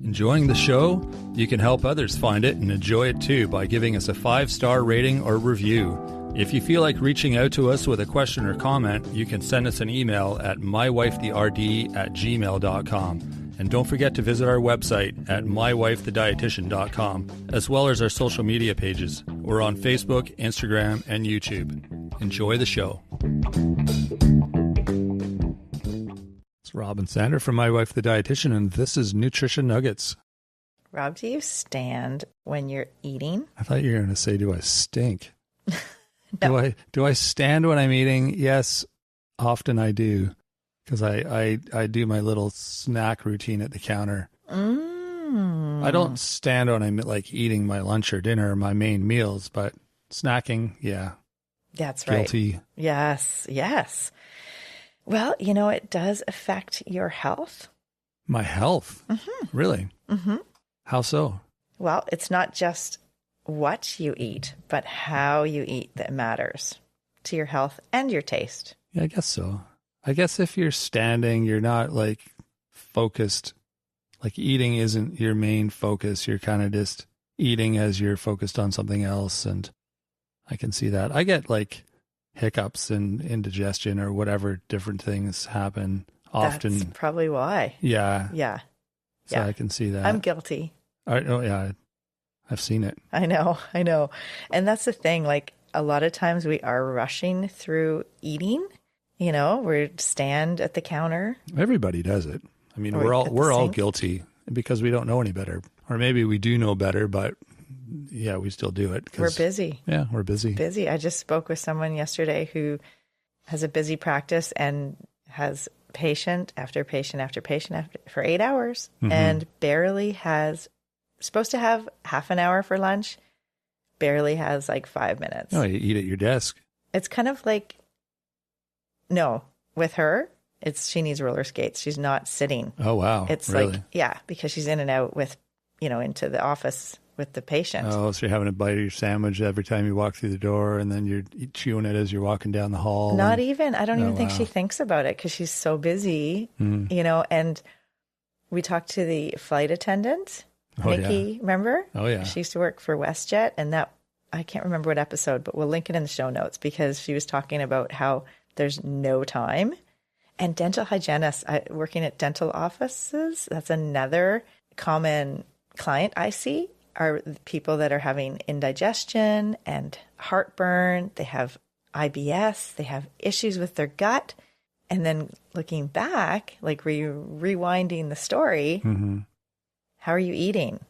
Enjoying the show? You can help others find it and enjoy it too by giving us a 5-star rating or review. If you feel like reaching out to us with a question or comment, you can send us an email at mywifetherd@gmail.com. And don't forget to visit our website at mywifethedietitian.com, as well as our social media pages. We're on Facebook, Instagram, and YouTube. Enjoy the show. It's Rob and Sandra from My Wife the Dietitian, and this is Nutrition Nuggets. Rob, do you stand when you're eating? I thought you were going to say, do I stink? No. Do I stand when I'm eating? Yes, often I do, because I do my little snack routine at the counter. I don't stand when I'm like eating my lunch or dinner or my main meals, but snacking, yeah. That's right. Guilty. Yes. Well, you know, it does affect your health. My health? Mm-hmm. Really? Mm-hmm. How so? Well, it's not just what you eat, but how you eat that matters to your health and your taste. Yeah, I guess so. I guess if you're standing, you're not like focused. Like eating isn't your main focus. You're kind of just eating as you're focused on something else. And I can see that. I get like hiccups and indigestion or whatever different things happen often. That's probably why. Yeah. So Yeah. I can see that. I'm guilty. Yeah. I've seen it. I know. And that's the thing. Like a lot of times we are rushing through eating, you know, we stand at the counter. Everybody does it. I mean, Or we're all guilty because we don't know any better, or maybe we do know better, but yeah, we still do it. We're busy. Yeah, we're busy. I just spoke with someone yesterday who has a busy practice and has patient after patient after patient for 8 hours and barely has, supposed to have half an hour for lunch, barely has like 5 minutes. No, you eat at your desk. It's kind of like, no, with her, she needs roller skates. She's not sitting. Oh, wow. It's really? like, yeah, because she's in and out with, you know, into the office with the patient. Oh, so you're having a bite of your sandwich every time you walk through the door, and then you're chewing it as you're walking down the hall. Not even. I don't even think she thinks about it because she's so busy, you know. And we talked to the flight attendant, Nikki, remember? Oh, yeah. She used to work for WestJet, and that, I can't remember what episode, but we'll link it in the show notes because she was talking about how there's no time. And dental hygienists working at dental offices, that's another common client I see, are people that are having indigestion and heartburn. They have IBS. They have issues with their gut. And then looking back, like rewinding the story, how are you eating?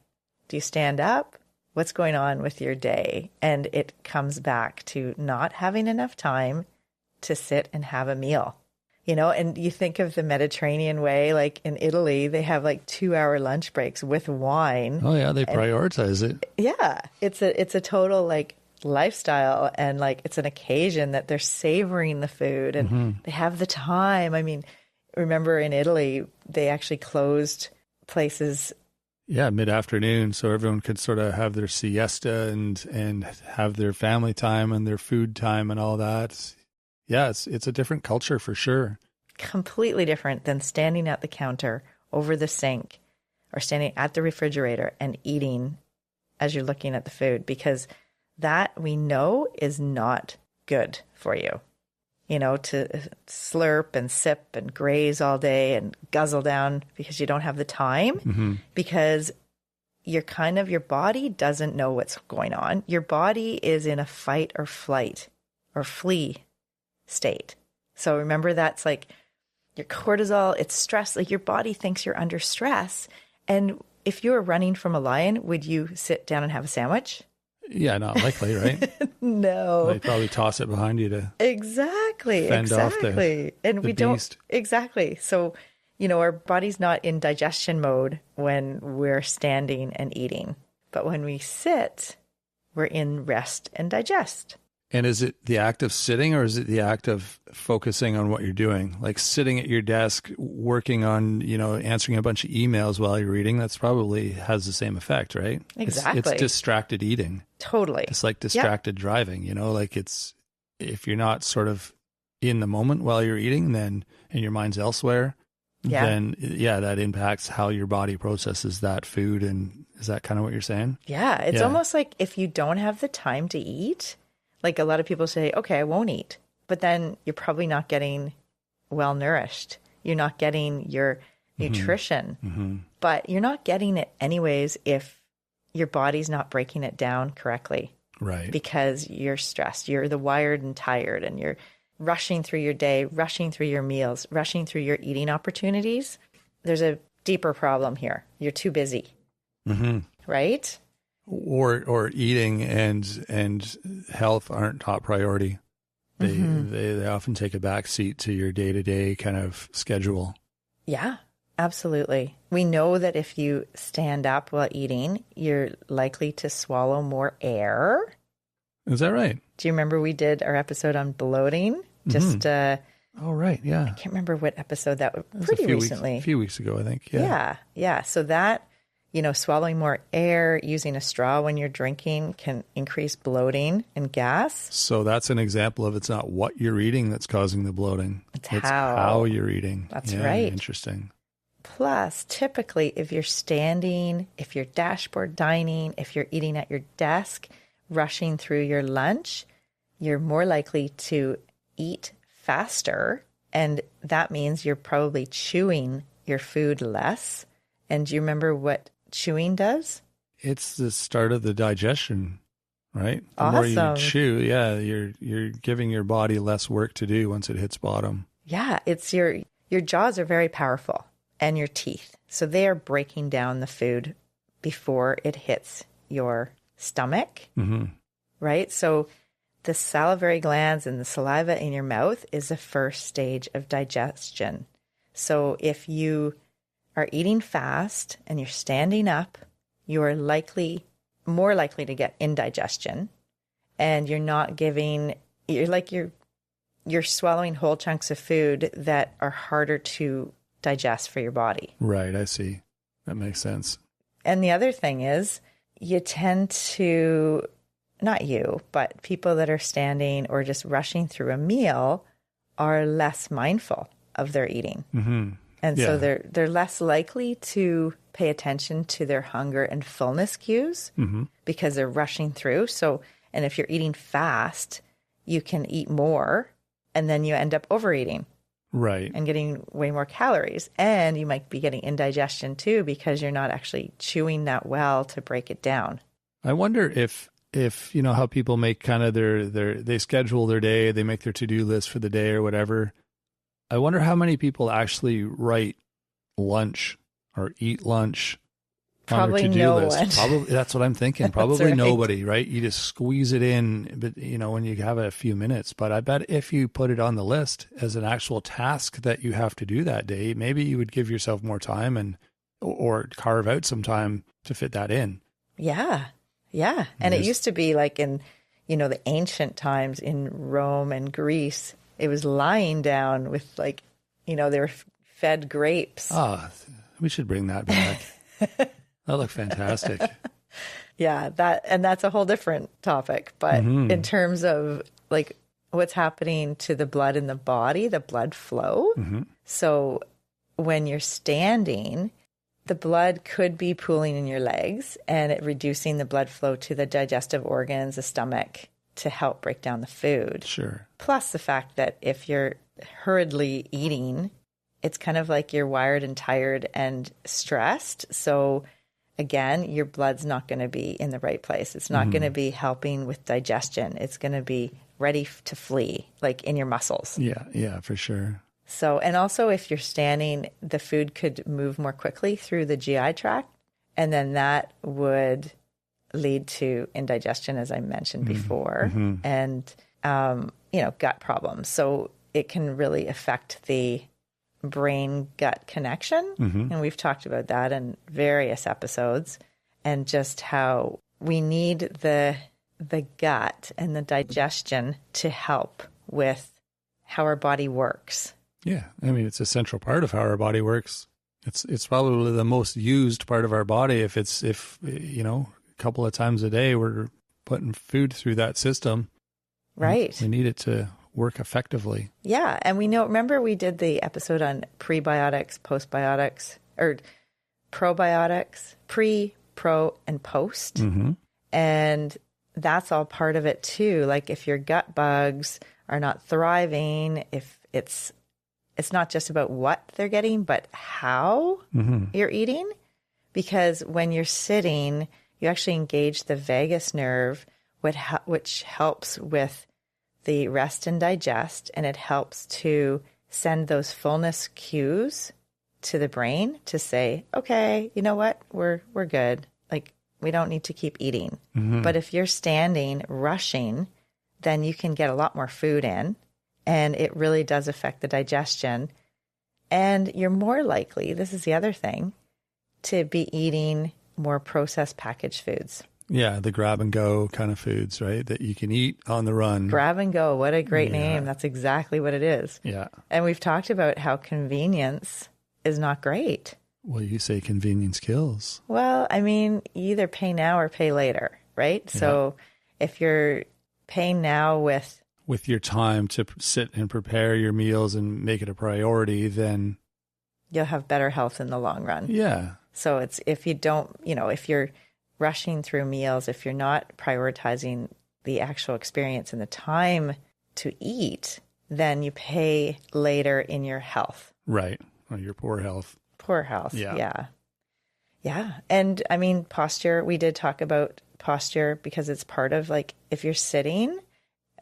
Do you stand up? What's going on with your day? And it comes back to not having enough time to sit and have a meal. You know, and you think of the Mediterranean way, like in Italy, they have like 2-hour lunch breaks with wine. Oh, yeah, they prioritize it. Yeah, it's a total like lifestyle, and like it's an occasion that they're savoring the food and they have the time. I mean, remember in Italy, they actually closed places. Yeah, mid-afternoon, so everyone could sort of have their siesta and have their family time and their food time and all that. Yeah, it's a different culture for sure. Completely different than standing at the counter over the sink or standing at the refrigerator and eating as you're looking at the food, because that we know is not good for you. You know, to slurp and sip and graze all day and guzzle down because you don't have the time, because your body doesn't know what's going on. Your body is in a fight or flight or flee state. So remember, that's like your cortisol, it's stress, like your body thinks you're under stress. And if you were running from a lion, would you sit down and have a sandwich? Yeah, not likely, right? No. They'd probably toss it behind you to fend off the beast. Exactly. So, you know, our body's not in digestion mode when we're standing and eating. But when we sit, we're in rest and digest. And is it the act of sitting, or is it the act of focusing on what you're doing? Like sitting at your desk, working on, you know, answering a bunch of emails while you're eating, that's probably has the same effect, right? Exactly. It's distracted eating. Totally. It's like distracted driving, you know, like if you're not sort of in the moment while you're eating, then, and your mind's elsewhere, Yeah. then yeah, that impacts how your body processes that food. And is that kind of what you're saying? Yeah. It's Yeah. almost like if you don't have the time to eat, like a lot of people say, okay, I won't eat. But then you're probably not getting well nourished. You're not getting your nutrition, but you're not getting it anyways if your body's not breaking it down correctly. Right. Because you're stressed. You're the wired and tired, and you're rushing through your day, rushing through your meals, rushing through your eating opportunities. There's a deeper problem here. You're too busy, right? Or eating and health aren't top priority. They often take a back seat to your day-to-day kind of schedule. Yeah, absolutely. We know that if you stand up while eating, you're likely to swallow more air. Is that right? Do you remember we did our episode on bloating? Just Oh, right. Yeah. I can't remember what episode that was. It Pretty was recently. A few weeks ago, I think. Yeah. Yeah. So that, swallowing more air, using a straw when you're drinking can increase bloating and gas. So that's an example of it's not what you're eating that's causing the bloating. It's how you're eating. That's right. Interesting. Plus, typically, if you're standing, if you're dashboard dining, if you're eating at your desk, rushing through your lunch, you're more likely to eat faster. And that means you're probably chewing your food less. And do you remember what chewing does? It's the start of the digestion, right? The Awesome. more you chew, you're giving your body less work to do once it hits bottom. Yeah, it's your jaws are very powerful, and your teeth. So they are breaking down the food before it hits your stomach, right? So the salivary glands and the saliva in your mouth is the first stage of digestion. So if you are eating fast and you're standing up, you are more likely to get indigestion, and you're swallowing whole chunks of food that are harder to digest for your body. Right, I see. That makes sense. And the other thing is you tend to, not you, but people that are standing or just rushing through a meal are less mindful of their eating. And so they're less likely to pay attention to their hunger and fullness cues because they're rushing through. So, and if you're eating fast, you can eat more and then you end up overeating. Right. And getting way more calories. And you might be getting indigestion too because you're not actually chewing that well to break it down. I wonder if how people make kind of they schedule their day, they make their to-do list for the day or whatever. I wonder how many people actually write lunch or eat lunch on their to-do no list. one. Probably that's what I'm thinking. Probably right. nobody, right? You just squeeze it in, but when you have a few minutes. But I bet if you put it on the list as an actual task that you have to do that day, maybe you would give yourself more time or carve out some time to fit that in. Yeah. Yeah. And it used to be like in, the ancient times in Rome and Greece, it was lying down with they were fed grapes. Ah, we should bring that back. That looked fantastic. Yeah, that's a whole different topic. But in terms of what's happening to the blood in the body, the blood flow. So when you're standing, the blood could be pooling in your legs and it reducing the blood flow to the digestive organs, the stomach, to help break down the food. Sure. Plus the fact that if you're hurriedly eating, it's kind of like you're wired and tired and stressed. So again, your blood's not going to be in the right place. It's not going to be helping with digestion. It's going to be ready to flee, like in your muscles. Yeah, for sure. So, and also if you're standing, the food could move more quickly through the GI tract, and then that would lead to indigestion, as I mentioned before, and, gut problems. So it can really affect the brain-gut connection. And we've talked about that in various episodes, and just how we need the gut and the digestion to help with how our body works. Yeah. I mean, it's a central part of how our body works. It's probably the most used part of our body. If a couple of times a day we're putting food through that system. Right. We need it to work effectively. Yeah. And we know, remember we did the episode on prebiotics, postbiotics, or probiotics, pre, pro, and post. Mm-hmm. And that's all part of it too. Like if your gut bugs are not thriving, if it's not just about what they're getting, but how you're eating. Because when you're sitting, you actually engage the vagus nerve, which helps with the rest and digest, and it helps to send those fullness cues to the brain to say, okay, you know what, we're good. Like we don't need to keep eating. But if you're standing, rushing, then you can get a lot more food in, and it really does affect the digestion. And you're more likely, this is the other thing, to be eating more processed packaged foods. Yeah, the grab and go kind of foods, right? That you can eat on the run. Grab and go. What a great name. That's exactly what it is. Yeah. And we've talked about how convenience is not great. Well, you say convenience kills. Well, I mean, you either pay now or pay later, right? Yeah. So if you're paying now with your time to sit and prepare your meals and make it a priority, then you'll have better health in the long run. Yeah. So it's, if you don't, if you're rushing through meals, if you're not prioritizing the actual experience and the time to eat, then you pay later in your health. Right. Or your poor health. Poor health. Yeah. Yeah. And I mean, posture, we did talk about posture because it's part of, like, if you're sitting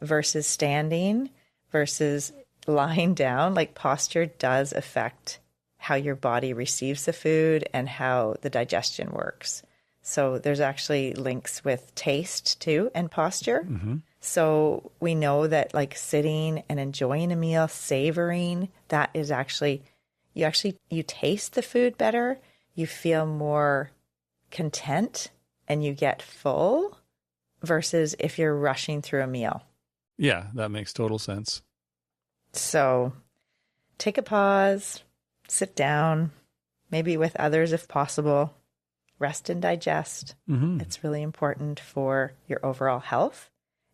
versus standing versus lying down, like, posture does affect how your body receives the food and how the digestion works. So there's actually links with taste too and posture. So we know that, like, sitting and enjoying a meal, savoring, that is actually, you taste the food better, you feel more content, and you get full, versus if you're rushing through a meal. Yeah, that makes total sense. So take a pause, sit down, maybe with others if possible. Rest and digest. It's really important for your overall health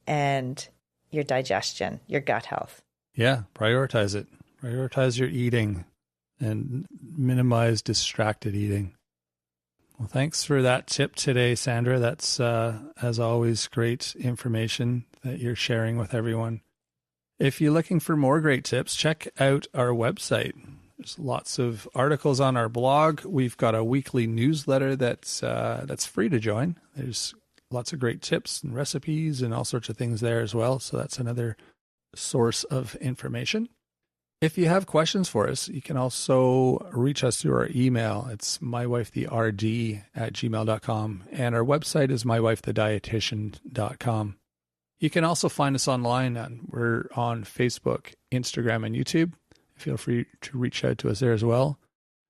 and your digestion, your gut health. Yeah, prioritize it. Prioritize your eating and minimize distracted eating. Well, thanks for that tip today, Sandra. That's, as always, great information that you're sharing with everyone. If you're looking for more great tips, check out our website. There's lots of articles on our blog. We've got a weekly newsletter that's free to join. There's lots of great tips and recipes and all sorts of things there as well. So that's another source of information. If you have questions for us, you can also reach us through our email. It's mywifetherd@gmail.com. And our website is mywifethedietitian.com. You can also find us online. We're on Facebook, Instagram, and YouTube. Feel free to reach out to us there as well.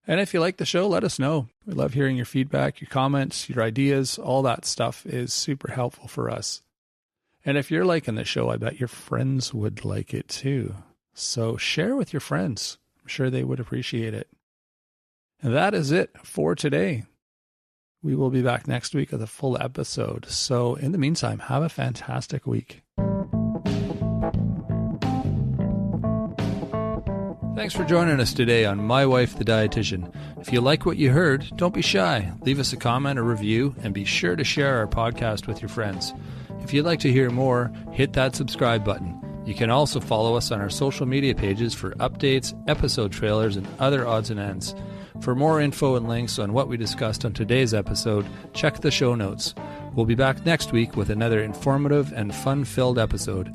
And if you like the show, let us know. We love hearing your feedback, your comments, your ideas. All that stuff is super helpful for us. And if you're liking the show, I bet your friends would like it too. So share with your friends. I'm sure they would appreciate it. And that is it for today. We will be back next week with a full episode. So in the meantime, have a fantastic week. Thanks for joining us today on My Wife the Dietitian. If you like what you heard, don't be shy. Leave us a comment or review, and be sure to share our podcast with your friends. If you'd like to hear more, hit that subscribe button. You can also follow us on our social media pages for updates, episode trailers, and other odds and ends. For more info and links on what we discussed on today's episode, check the show notes. We'll be back next week with another informative and fun-filled episode.